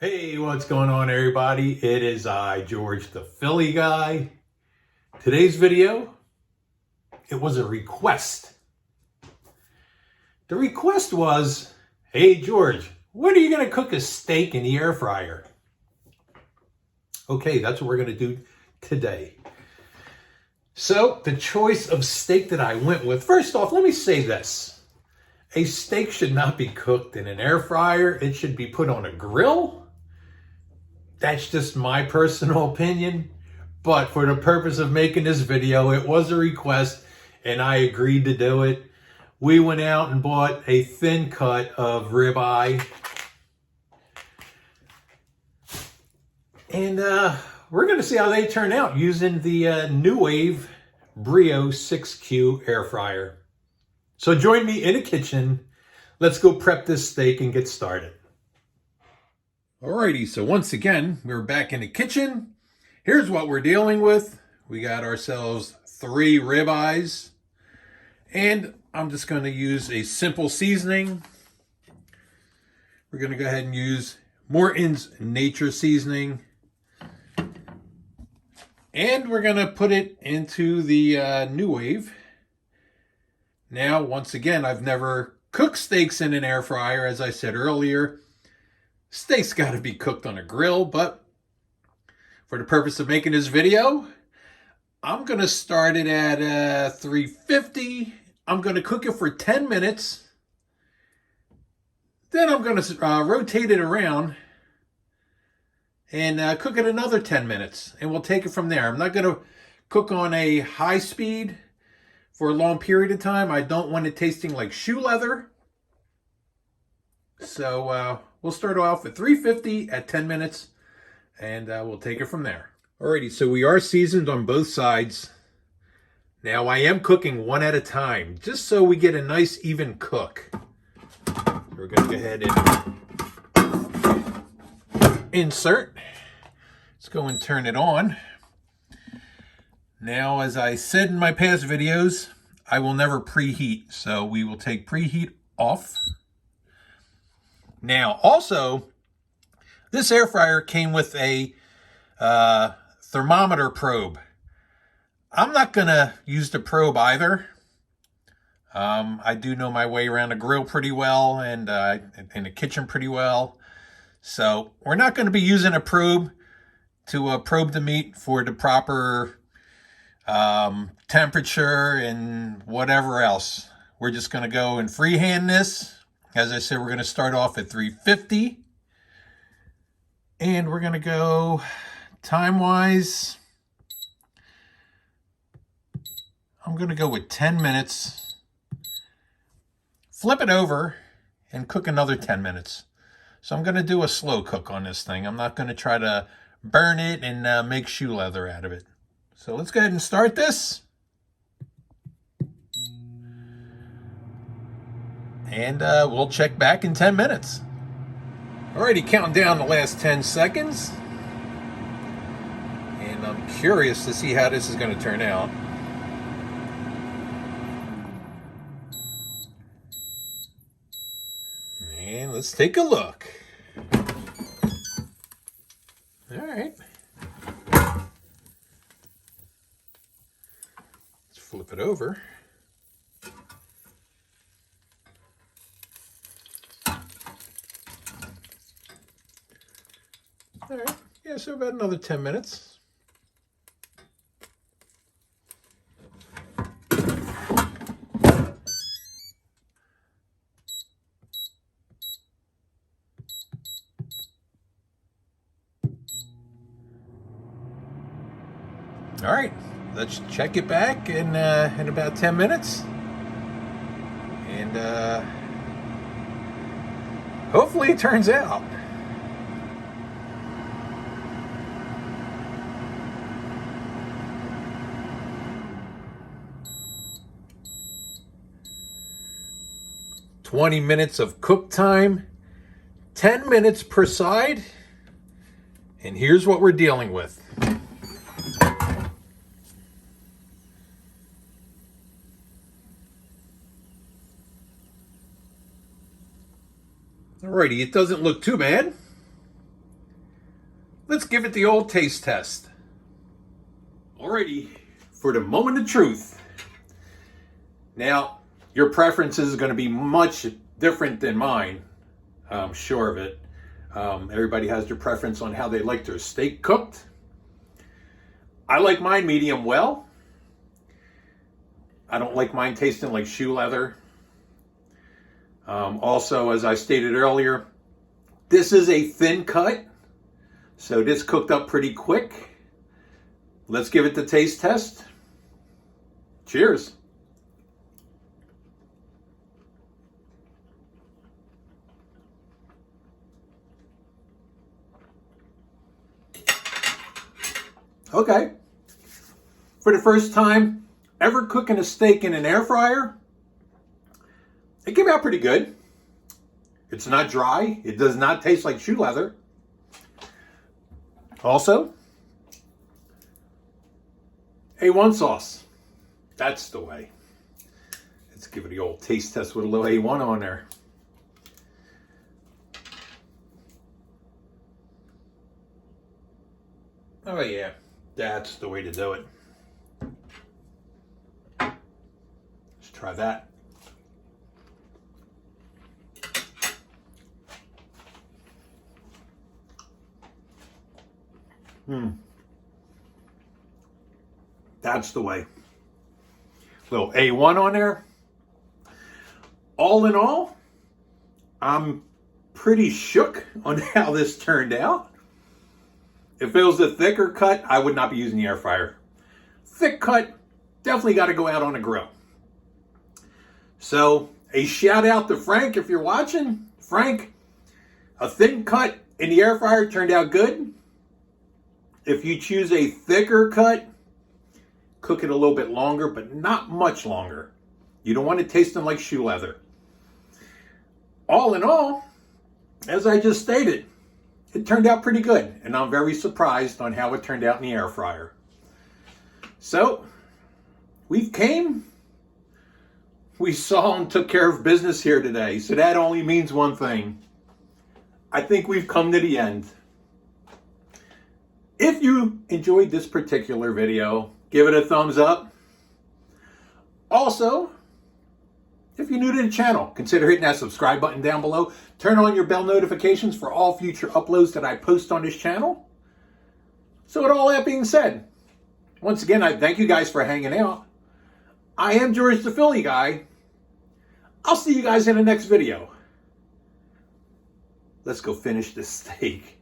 Hey, what's going on, everybody? It is I, George the Philly guy. Today's video, it was a request. The request was, hey, George, when are you going to cook a steak in the air fryer? Okay, that's what we're going to do today. So, the choice of steak that I went with, first off, let me say this. A steak should not be cooked in an air fryer. It should be put on a grill. That's just my personal opinion, but for the purpose of making this video, it was a request and I agreed to do it. We went out and bought a thin cut of ribeye. And we're going to see how they turn out using the NUWAVE Brio 6Q air fryer. So join me in the kitchen. Let's go prep this steak and get started. Alrighty, so once again, we're back in the kitchen. Here's what we're dealing with. We got ourselves 3 ribeyes, and I'm just going to use a simple seasoning. We're going to go ahead and use Morton's Nature Seasoning, and we're going to put it into the NUWAVE. Now, once again, I've never cooked steaks in an air fryer, as I said earlier. Steak's got to be cooked on a grill, but for the purpose of making this video, I'm going to start it at 350. I'm going to cook it for 10 minutes. Then I'm going to rotate it around and cook it another 10 minutes. And we'll take it from there. I'm not going to cook on a high speed for a long period of time. I don't want it tasting like shoe leather. So we'll start off at 350 at 10 minutes, and we'll take it from there. Alrighty, so we are seasoned on both sides. Now I am cooking one at a time, just so we get a nice even cook. We're going to go ahead and insert. Let's go and turn it on. Now, as I said in my past videos, I will never preheat, so we will take preheat off. Now, also, this air fryer came with a thermometer probe. I'm not going to use the probe either. I do know my way around a grill pretty well and in the kitchen pretty well. So we're not going to be using a probe to probe the meat for the proper temperature and whatever else. We're just going to go and freehand this. As I said, we're going to start off at 350. And we're going to go time-wise. I'm going to go with 10 minutes. Flip it over and cook another 10 minutes. So I'm going to do a slow cook on this thing. I'm not going to try to burn it and make shoe leather out of it. So let's go ahead and start this. And we'll check back in 10 minutes. Alrighty, counting down the last 10 seconds. And I'm curious to see how this is going to turn out. And let's take a look. Alright. Let's flip it over. All right, yeah, so about another 10 minutes. All right, let's check it back in about 10 minutes. And hopefully it turns out. "20 minutes of cook time, 10 minutes per side, and here's what we're dealing with." Alrighty, it doesn't look too bad. let's give it the old taste test. Alrighty, for the moment of truth. Now, your preference is going to be much different than mine. I'm sure of it. Everybody has their preference on how they like their steak cooked. I like mine medium well. I don't like mine tasting like shoe leather. Also, as I stated earlier, this is a thin cut, so this cooked up pretty quick. Let's give it the taste test. Cheers. Okay. For the first time ever cooking a steak in an air fryer, it came out pretty good. It's not dry. It does not taste like shoe leather. Also, A1 sauce. That's the way. Let's give it the old taste test with a little A1 on there. Oh yeah, that's the way to do it. Let's try that. That's the way. Little A1 on there. All in all, I'm pretty shook on how this turned out. If it was a thicker cut, I would not be using the air fryer. Thick cut, definitely got to go out on a grill. So, a shout out to Frank if you're watching. Frank, a thin cut in the air fryer turned out good. If you choose a thicker cut, cook it a little bit longer, but not much longer. You don't want it tasting like shoe leather. All in all, as I just stated, it turned out pretty good, and I'm very surprised on how it turned out in the air fryer. So, we saw and took care of business here today, so that only means one thing. I think we've come to the end. If you enjoyed this particular video, give it a thumbs up. Also, if you're new to the channel, consider hitting that subscribe button down below. Turn on your bell notifications for all future uploads that I post on this channel. So with all that being said, once again, I thank you guys for hanging out. I am George the Philly Guy. I'll see you guys in the next video. Let's go finish this steak.